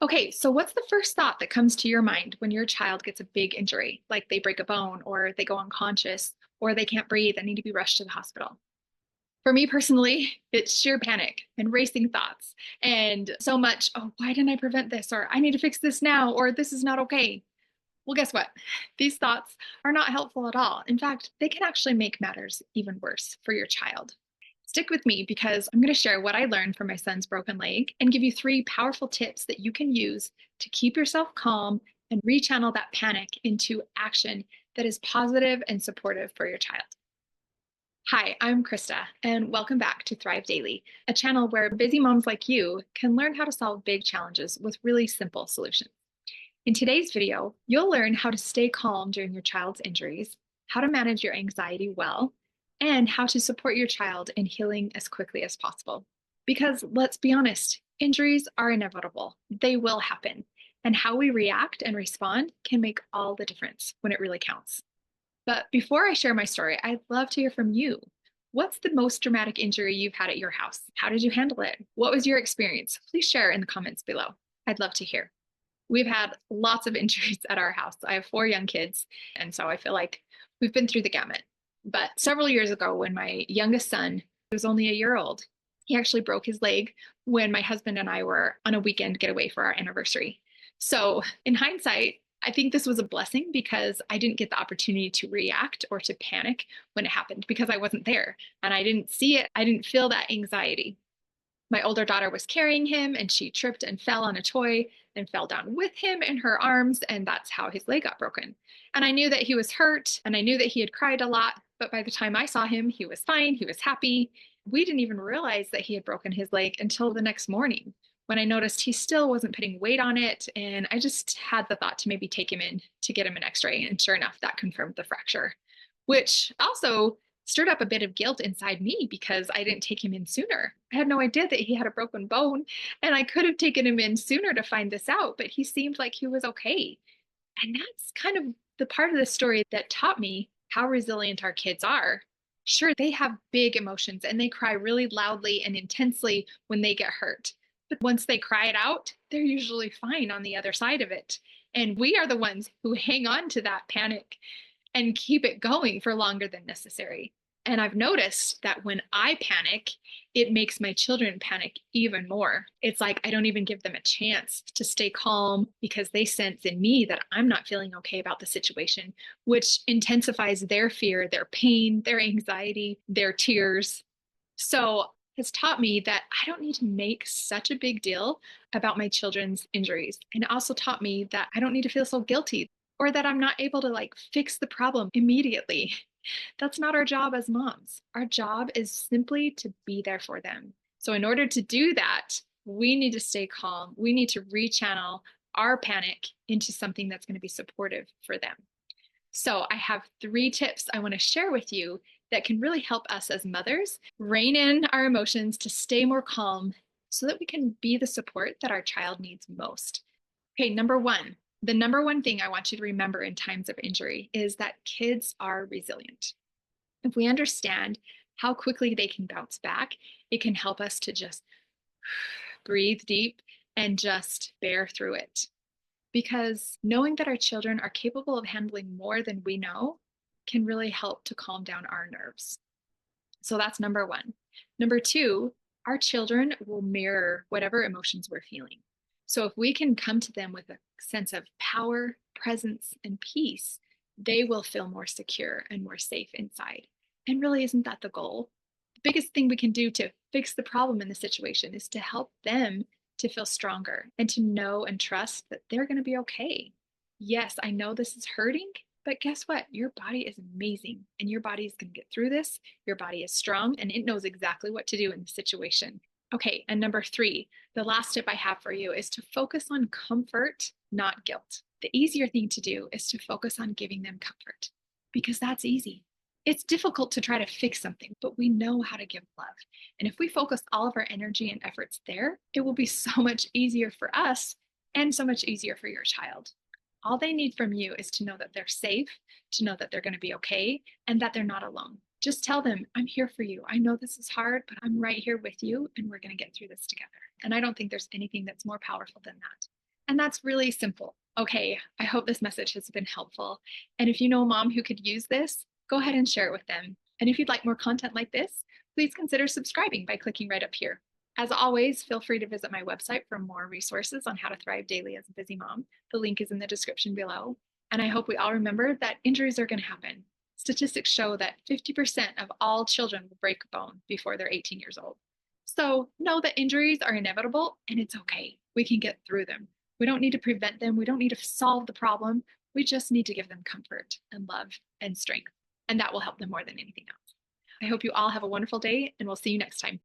Okay, so what's the first thought that comes to your mind when your child gets a big injury, like they break a bone or they go unconscious or they can't breathe and need to be rushed to the hospital? For me personally, it's sheer panic and racing thoughts and so much, oh, why didn't I prevent this? Or I need to fix this now, or this is not okay. Well, guess what? These thoughts are not helpful at all. In fact, they can actually make matters even worse for your child. Stick with me because I'm going to share what I learned from my son's broken leg and give you three powerful tips that you can use to keep yourself calm and rechannel that panic into action that is positive and supportive for your child. Hi, I'm Krista, and welcome back to Thrive Daily, a channel where busy moms like you can learn how to solve big challenges with really simple solutions. In today's video, you'll learn how to stay calm during your child's injuries, how to manage your anxiety well, and how to support your child in healing as quickly as possible. Because let's be honest, injuries are inevitable. They will happen. And how we react and respond can make all the difference when it really counts. But before I share my story, I'd love to hear from you. What's the most dramatic injury you've had at your house? How did you handle it? What was your experience? Please share in the comments below. I'd love to hear. We've had lots of injuries at our house. I have four young kids, and so I feel like we've been through the gamut. But several years ago, when my youngest son was only a year old, he actually broke his leg when my husband and I were on a weekend getaway for our anniversary. So, in hindsight, I think this was a blessing because I didn't get the opportunity to react or to panic when it happened because I wasn't there and I didn't see it. I didn't feel that anxiety. My older daughter was carrying him and she tripped and fell on a toy and fell down with him in her arms, and that's how his leg got broken. And I knew that he was hurt and I knew that he had cried a lot, but by the time I saw him, he was fine, he was happy. We didn't even realize that he had broken his leg until the next morning when I noticed he still wasn't putting weight on it, and I just had the thought to maybe take him in to get him an x-ray, and sure enough, that confirmed the fracture, which also stirred up a bit of guilt inside me because I didn't take him in sooner. I had no idea that he had a broken bone, and I could have taken him in sooner to find this out, but he seemed like he was okay. And that's kind of the part of the story that taught me how resilient our kids are. Sure, they have big emotions and they cry really loudly and intensely when they get hurt. But once they cry it out, they're usually fine on the other side of it. And we are the ones who hang on to that panic and keep it going for longer than necessary. And I've noticed that when I panic, it makes my children panic even more. It's like I don't even give them a chance to stay calm because they sense in me that I'm not feeling okay about the situation, which intensifies their fear, their pain, their anxiety, their tears. So has taught me that I don't need to make such a big deal about my children's injuries. And it also taught me that I don't need to feel so guilty or that I'm not able to fix the problem immediately. That's not our job as moms. Our job is simply to be there for them. So, in order to do that, we need to stay calm. We need to rechannel our panic into something that's going to be supportive for them. So, I have three tips I want to share with you that can really help us as mothers rein in our emotions to stay more calm so that we can be the support that our child needs most. Okay, number one, the number one thing I want you to remember in times of injury is that kids are resilient. If we understand how quickly they can bounce back, it can help us to just breathe deep and just bear through it. Because knowing that our children are capable of handling more than we know can really help to calm down our nerves. So that's number one. Number two, our children will mirror whatever emotions we're feeling. So if we can come to them with a sense of power, presence, and peace, they will feel more secure and more safe inside. And really, isn't that the goal? The biggest thing we can do to fix the problem in the situation is to help them to feel stronger and to know and trust that they're going to be okay. Yes, I know this is hurting, but guess what? Your body is amazing and your body is going to get through this. Your body is strong and it knows exactly what to do in the situation. Okay, and number three, the last tip I have for you is to focus on comfort, not guilt. The easier thing to do is to focus on giving them comfort because that's easy. It's difficult to try to fix something, but we know how to give love. And if we focus all of our energy and efforts there, it will be so much easier for us and so much easier for your child. All they need from you is to know that they're safe, to know that they're going to be okay, and that they're not alone. Just tell them, I'm here for you. I know this is hard, but I'm right here with you, and we're going to get through this together. And I don't think there's anything that's more powerful than that. And that's really simple. Okay, I hope this message has been helpful. And if you know a mom who could use this, go ahead and share it with them. And if you'd like more content like this, please consider subscribing by clicking right up here. As always, feel free to visit my website for more resources on how to thrive daily as a busy mom. The link is in the description below. And I hope we all remember that injuries are going to happen. Statistics show that 50% of all children will break a bone before they're 18 years old. So know that injuries are inevitable and it's okay. We can get through them. We don't need to prevent them. We don't need to solve the problem. We just need to give them comfort and love and strength. And that will help them more than anything else. I hope you all have a wonderful day, and we'll see you next time.